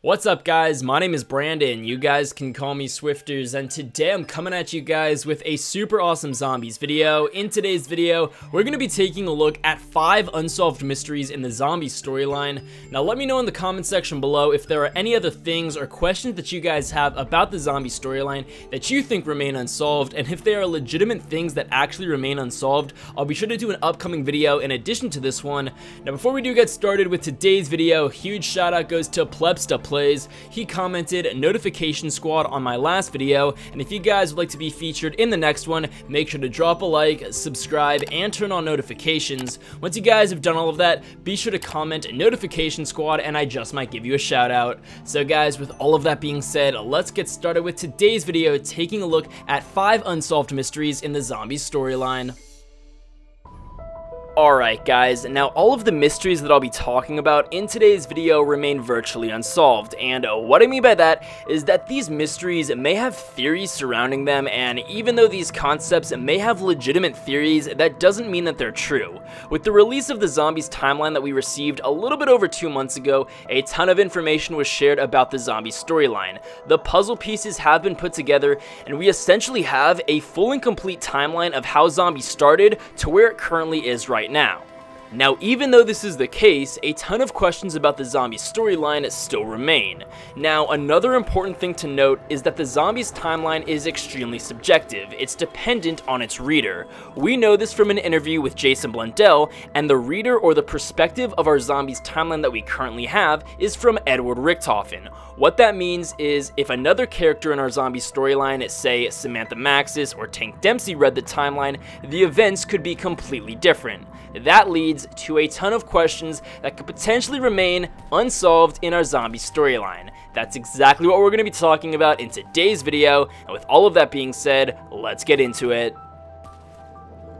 What's up guys, my name is Brandon, you guys can call me Swifterrs, and today I'm coming at you guys with a super awesome zombies video. In today's video, we're going to be taking a look at 5 unsolved mysteries in the zombie storyline. Now let me know in the comment section below if there are any other things or questions that you guys have about the zombie storyline that you think remain unsolved, and if there are legitimate things that actually remain unsolved, I'll be sure to do an upcoming video in addition to this one. Now before we do get started with today's video, huge shout out goes to Plebsta Plays. He commented notification squad on my last video, and if you guys would like to be featured in the next one, make sure to drop a like, subscribe, and turn on notifications. Once you guys have done all of that, be sure to comment notification squad and I just might give you a shout out. So guys, with all of that being said, let's get started with today's video, taking a look at 5 unsolved mysteries in the zombie storyline. Alright guys, now all of the mysteries that I'll be talking about in today's video remain virtually unsolved, and what I mean by that is that these mysteries may have theories surrounding them, and even though these concepts may have legitimate theories, that doesn't mean that they're true. With the release of the zombies timeline that we received a little bit over 2 months ago, a ton of information was shared about the zombie storyline. The puzzle pieces have been put together, and we essentially have a full and complete timeline of how zombies started to where it currently is right now. Now, even though this is the case, a ton of questions about the zombie storyline still remain. Now, another important thing to note is that the zombies timeline is extremely subjective. It's dependent on its reader. We know this from an interview with Jason Blundell, and the reader or the perspective of our zombies timeline that we currently have is from Edward Richtofen. What that means is if another character in our zombie storyline, say Samantha Maxis or Tank Dempsey, read the timeline, the events could be completely different. That leads to a ton of questions that could potentially remain unsolved in our zombie storyline. That's exactly what we're going to be talking about in today's video, and with all of that being said, let's get into it.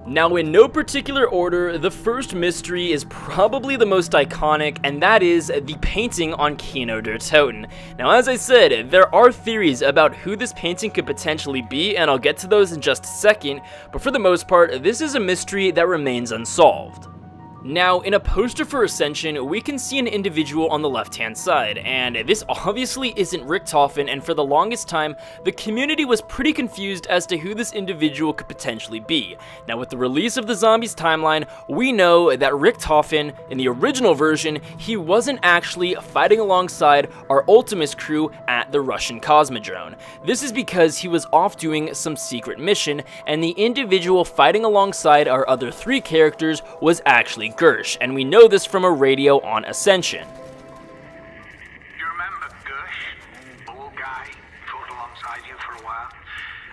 Now, in no particular order, the first mystery is probably the most iconic, and that is the painting on Kino der Toten. Now, as I said, there are theories about who this painting could potentially be, and I'll get to those in just a second, but for the most part, this is a mystery that remains unsolved. Now, in a poster for Ascension, we can see an individual on the left-hand side, and this obviously isn't Richtofen, and for the longest time, the community was pretty confused as to who this individual could potentially be. Now, with the release of the zombies timeline, we know that Richtofen, in the original version, he wasn't actually fighting alongside our Ultimus crew at the Russian Cosmodrome. This is because he was off doing some secret mission, and the individual fighting alongside our other 3 characters was actually Gersh, and we know this from a radio on Ascension. You remember Gersh? Old guy, fought alongside you for a while.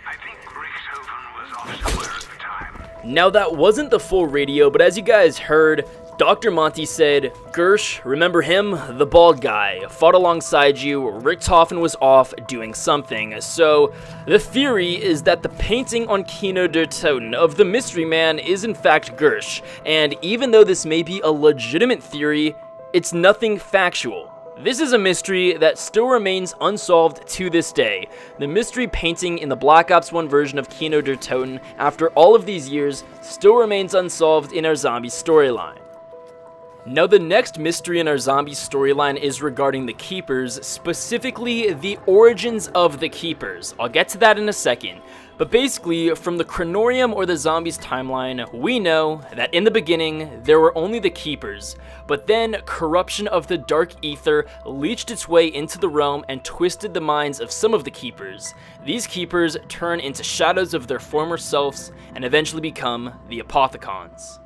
I think Richtofen was off somewhere at the time. Now that wasn't the full radio, but as you guys heard, Dr. Monty said, Gersh, remember him? The bald guy, fought alongside you, Richtofen was off doing something. So, the theory is that the painting on Kino der Toten of the mystery man is in fact Gersh, and even though this may be a legitimate theory, it's nothing factual. This is a mystery that still remains unsolved to this day. The mystery painting in the Black Ops 1 version of Kino der Toten, after all of these years, still remains unsolved in our zombie storyline. Now, the next mystery in our zombie storyline is regarding the Keepers, specifically the origins of the Keepers. I'll get to that in a second. But basically, from the Chronorium or the zombies timeline, we know that in the beginning, there were only the Keepers. But then, corruption of the Dark Ether leached its way into the realm and twisted the minds of some of the Keepers. These Keepers turn into shadows of their former selves and eventually become the Apothecons.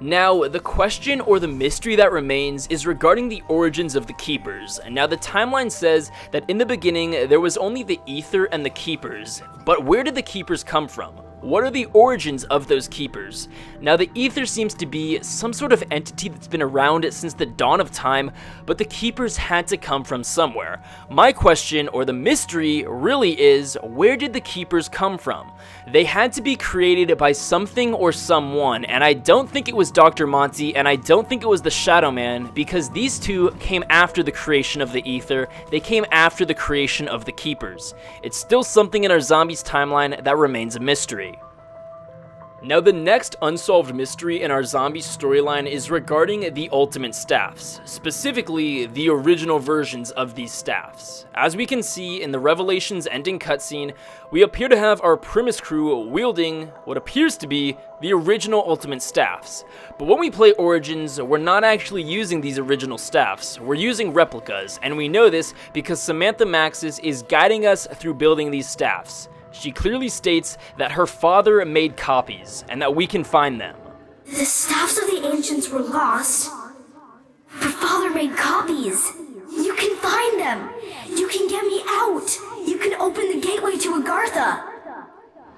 Now, the question or the mystery that remains is regarding the origins of the Keepers. Now, the timeline says that in the beginning, there was only the Ether and the Keepers. But where did the Keepers come from? What are the origins of those Keepers? Now, the Ether seems to be some sort of entity that's been around since the dawn of time, but the Keepers had to come from somewhere. My question, or the mystery, really is, where did the Keepers come from? They had to be created by something or someone, and I don't think it was Dr. Monty, and I don't think it was the Shadow Man, because these two came after the creation of the Ether. They came after the creation of the Keepers. It's still something in our zombies timeline that remains a mystery. Now, the next unsolved mystery in our zombie storyline is regarding the ultimate staffs, specifically the original versions of these staffs. As we can see in the Revelations ending cutscene, we appear to have our Primus crew wielding what appears to be the original ultimate staffs. But when we play Origins, we're not actually using these original staffs, we're using replicas, and we know this because Samantha Maxis is guiding us through building these staffs. She clearly states that her father made copies, and that we can find them. The staffs of the ancients were lost. Her father made copies. You can find them. You can get me out. You can open the gateway to Agartha.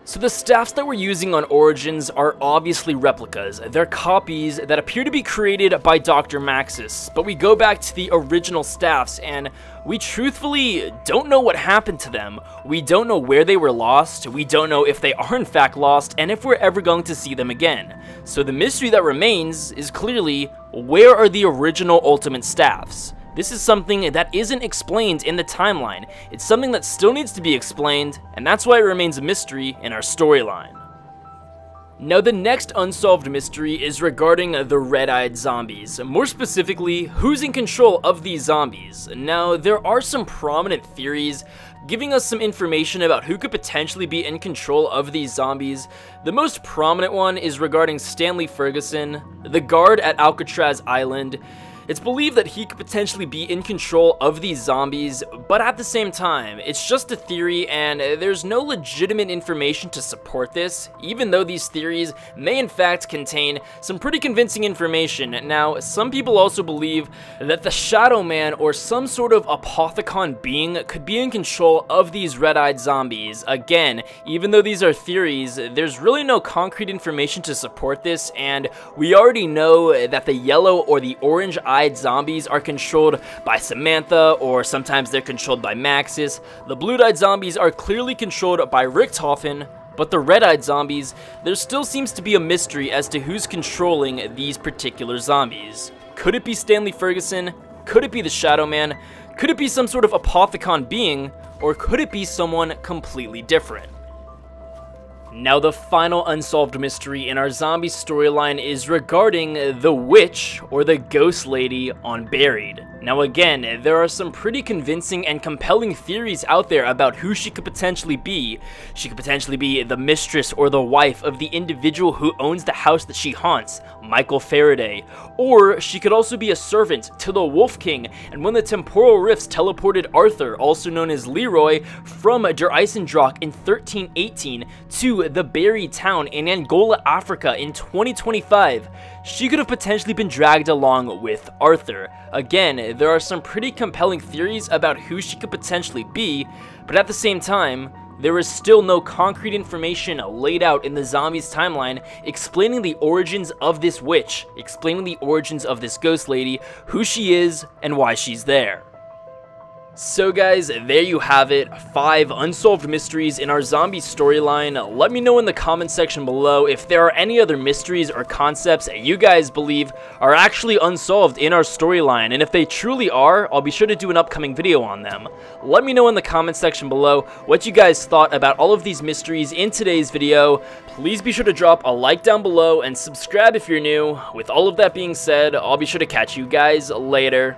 So the staffs that we're using on Origins are obviously replicas. They're copies that appear to be created by Dr. Maxis, but we go back to the original staffs and we truthfully don't know what happened to them. We don't know where they were lost, we don't know if they are in fact lost, and if we're ever going to see them again. So the mystery that remains is clearly, where are the original ultimate staffs? This is something that isn't explained in the timeline. It's something that still needs to be explained, and that's why it remains a mystery in our storyline. Now, the next unsolved mystery is regarding the red-eyed zombies. More specifically, who's in control of these zombies? Now, there are some prominent theories giving us some information about who could potentially be in control of these zombies. The most prominent one is regarding Stanley Ferguson, the guard at Alcatraz Island. It's believed that he could potentially be in control of these zombies, but at the same time, it's just a theory and there's no legitimate information to support this, even though these theories may in fact contain some pretty convincing information. Now, some people also believe that the Shadow Man or some sort of apothecon being could be in control of these red-eyed zombies. Again, even though these are theories, there's really no concrete information to support this, and we already know that the yellow or the orange-eyed zombies are controlled by Samantha, or sometimes they're controlled by Maxis. The blue-eyed zombies are clearly controlled by Richtofen, but the red-eyed zombies, there still seems to be a mystery as to who's controlling these particular zombies. Could it be Stanley Ferguson? Could it be the Shadow Man? Could it be some sort of apothecon being? Or could it be someone completely different? Now, the final unsolved mystery in our zombie storyline is regarding the witch or the ghost lady on Buried. Now again, there are some pretty convincing and compelling theories out there about who she could potentially be. She could potentially be the mistress or the wife of the individual who owns the house that she haunts, Michael Faraday. Or she could also be a servant to the Wolf King, and when the temporal rifts teleported Arthur, also known as Leroy, from Der Eisendrock in 1318 to the Buried town in Angola, Africa in 2025, she could have potentially been dragged along with Arthur. Again, there are some pretty compelling theories about who she could potentially be, but at the same time, there is still no concrete information laid out in the zombies timeline explaining the origins of this witch, explaining the origins of this ghost lady, who she is, and why she's there. So guys, there you have it, 5 unsolved mysteries in our zombie storyline. Let me know in the comment section below if there are any other mysteries or concepts that you guys believe are actually unsolved in our storyline, and if they truly are, I'll be sure to do an upcoming video on them. Let me know in the comment section below what you guys thought about all of these mysteries in today's video. Please be sure to drop a like down below and subscribe if you're new. With all of that being said, I'll be sure to catch you guys later.